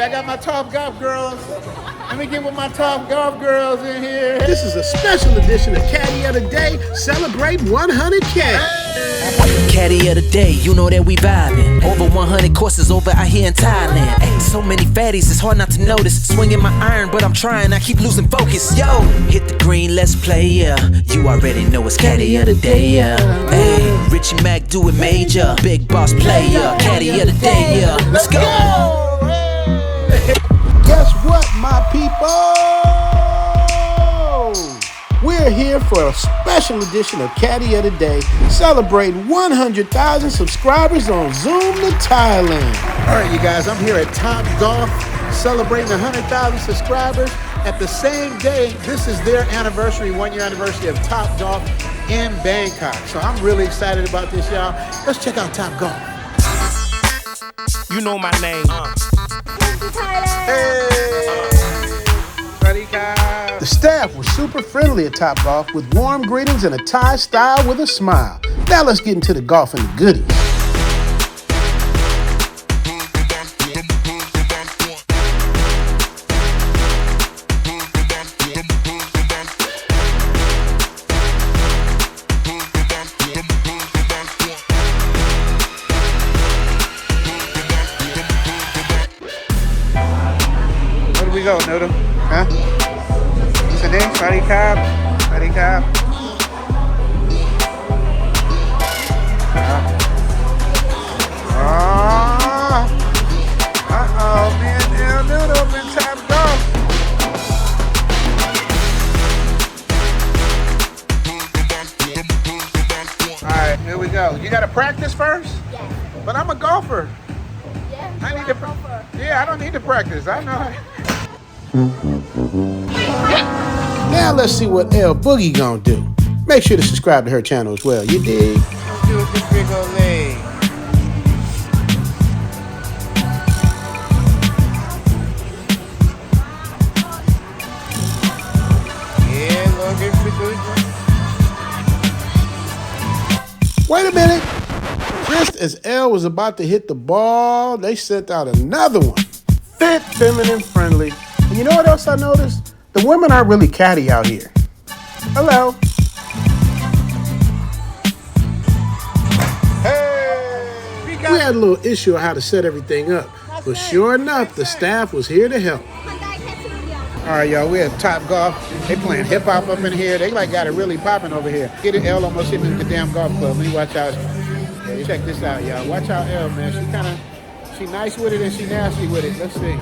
right, I got my Top Golf girls. Let me get with my Top Golf girls in here. This is a special edition of Caddy of the Day. Celebrate 100K. Caddy of the day, you know that we vibing. Over 100 courses over out here in Thailand. Ay, so many fatties, it's hard not to notice. Swinging my iron, but I'm trying, I keep losing focus. Yo, hit the green, let's play, yeah. You already know it's Caddy of the day, yeah. Hey, Richie Mac, do it major. Big boss player, Caddy of the day, yeah. Let's go. Guess what, my people? We're here for a special edition of Caddy of the Day, celebrating 100,000 subscribers on Zoom to Thailand. All right, you guys, I'm here at Top Golf, celebrating 100,000 subscribers. At the same day, this is their anniversary, 1-year anniversary of Top Golf in Bangkok. So I'm really excited about this, y'all. Let's check out Top Golf. You know my name. Hey! The staff was super friendly at Top Golf with warm greetings and a Thai style with a smile. Now let's get into the golf and the goodies. Where do we go, Noodle? Huh? What's the name? Paddy Cobb? Paddy Cobb? Uh-oh, me and El Noodle been Top Golf. Alright, here we go. You gotta practice first? Yes. But I'm a golfer. Yes, I need to I don't need to practice. I know. Now let's see what L Boogie gonna do. Make sure to subscribe to her channel as well, you dig? Let's do it this big old leg. Yeah, look at Wait a minute. Just as L was about to hit the ball, they sent out another one. Fit, feminine, friendly. And you know what else I noticed? The women aren't really catty out here. Hello. Hey! We had a little issue on how to set everything up, but sure enough, the staff was here to help. All right, y'all, we're at Top Golf. They playing hip hop up in here. They like got it really popping over here. Get it, L almost hit me with the damn golf club. Let me watch out. Yeah, check this out, y'all. Watch out, L, man. She nice with it and she nasty with it. Let's see.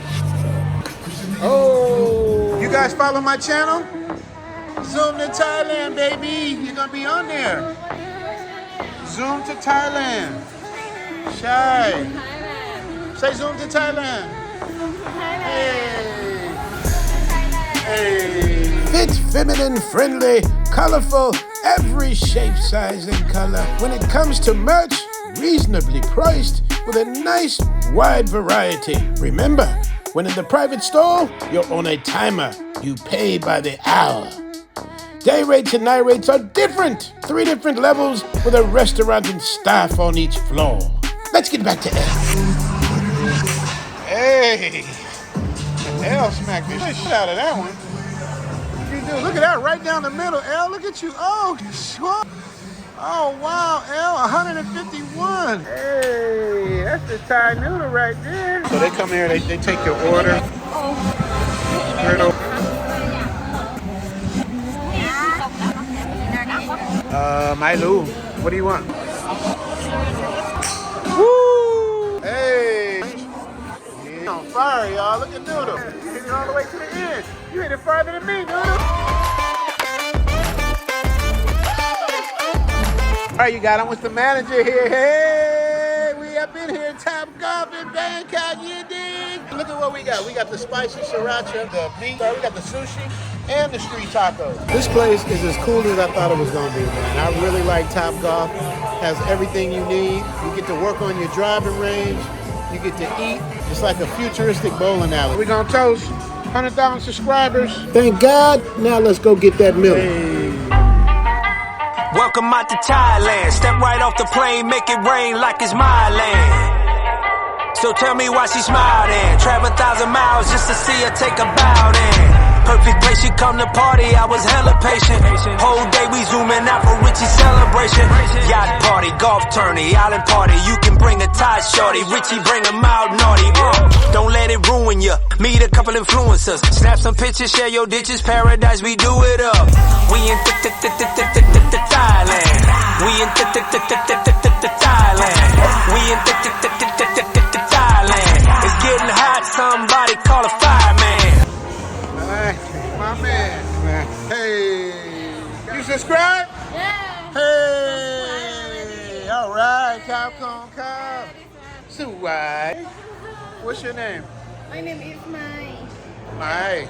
Oh, you guys follow my channel? Zoom to Thailand, baby. You're gonna be on there. Zoom to Thailand. Shy. Say zoom to Thailand. Hey. Hey. Fit, feminine, friendly, colorful, every shape, size, and color. When it comes to merch, reasonably priced with a nice wide variety. Remember, when in the private store, you're on a timer. You pay by the hour. Day rates and night rates are different. 3 different levels with a restaurant and staff on each floor. Let's get back to L. Hey. L smacked the shit out of that one. What you do? Look at that, right down the middle. L, look at you. Oh, sure. Oh, wow, L, 151. Hey, that's the Thai noodle right there. So they come here, they take your order. Milo, what do you want? Woo! Hey! Yeah, on fire, y'all. Look at Noodle. You hit it all the way to the end. You hit it farther than me, Noodle. All right, you got. I'm with the manager here. Hey, we up in here, Top Golf in Bangkok. You dig? Look at what we got. We got the spicy sriracha, the meat. We got the sushi and the street tacos. This place is as cool as I thought it was gonna be, man. I really like Top Golf. Has everything you need. You get to work on your driving range. You get to eat. It's like a futuristic bowling alley. We're gonna toast 100,000 subscribers. Thank God. Now let's go get that milk. Hey. Welcome out to Thailand. Step right off the plane, make it rain like it's my land. So tell me why she smiled in. Travel 1,000 miles just to see her take a bow in. Perfect place, she come to party, I was hella patient. Whole day we zooming out for Richie's celebration. Yacht party, golf tourney, island party. You can bring a Thai shorty, Richie bring him out naughty. Don't let it ruin ya. Meet a couple influencers, snap some pictures, share your ditches. Paradise, we do it up. We in Thailand. We in Thailand. We in Thailand. It's getting hot, somebody call a fireman. My man. Hey. You subscribe? Yeah. Hey. All right. Capcom Cow. So, what's your name? My name is Mai. Mai.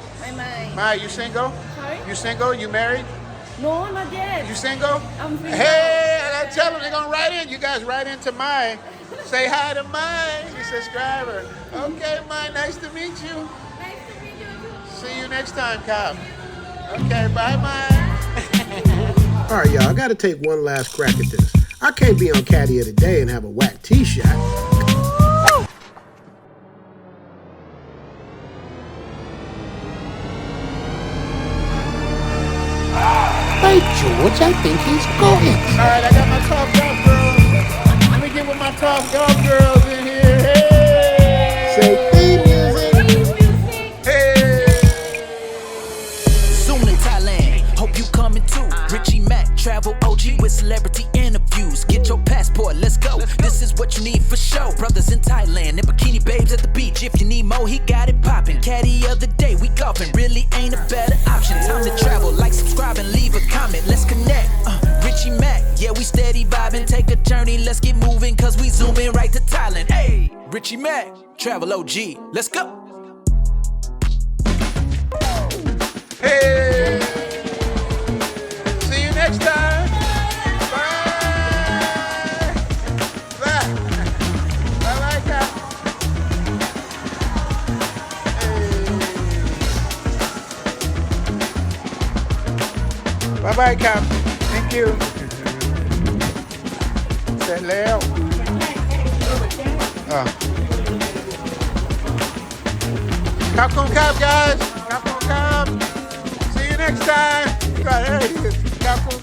Mai, you single? Sorry? You single? You married? No, not yet. You single? I'm single. Hey, I tell them they're gonna write in. You guys write into Mai. Say hi to Mai, your subscriber. Okay, Mai, nice to meet you. Nice to meet you too. See you next time, Cobb. Okay, bye, Mai. All right, y'all, I got to take one last crack at this. I can't be on Caddy of the Day and have a whack tee shot. Hey, George, I think he's going. All right, I got my top golf girls. Let me get with my top golf girls in here. Hey! Say theme music. Hey! Soon in Thailand, hope you coming too. Richie Mack, travel OG with celebrity interviews. Get your passport, let's go. This is what you need for show. Brothers in Thailand and bikini babes at the beach. If you need more, he got it poppin'. Caddy of the day, we golfing. Really ain't a better option. Time to travel, like, subscribe, and leave a comment. Let's connect. Richie Mack, yeah, we steady vibing. Take a journey, let's get moving, cause we zooming right to Thailand. Hey, Richie Mack, travel OG, let's go. Hey! See you next time. Bye. Bye. Bye, Cap. Hey. Bye, Cap. Thank you. เสร็จแล้วCapcom Cap, guys. Capcom Cap. See you next time. Right, there he is. Capcom